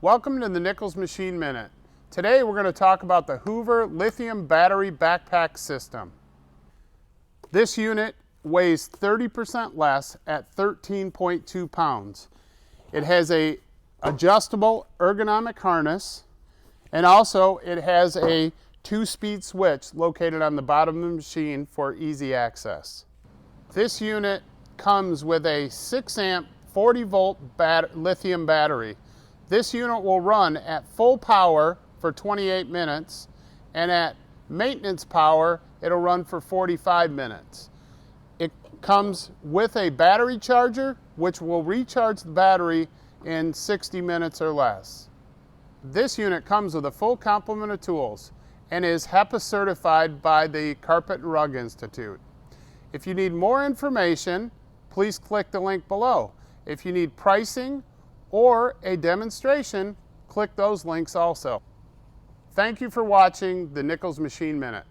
Welcome to the Nichols Machine Minute. Today we're going to talk about the Hoover lithium battery backpack system. This unit weighs 30% less at 13.2 pounds. It has a adjustable ergonomic harness, and also it has a 2-speed switch located on the bottom of the machine for easy access. This unit comes with a 6 amp 40 volt lithium battery. This unit will run at full power for 28 minutes, and at maintenance power it'll run for 45 minutes. It comes with a battery charger which will recharge the battery in 60 minutes or less. This unit comes with a full complement of tools and is HEPA certified by the Carpet and Rug Institute. If you need more information, please click the link below. If you need pricing or a demonstration, click those links also. Thank you for watching the Nichols Machine Minute.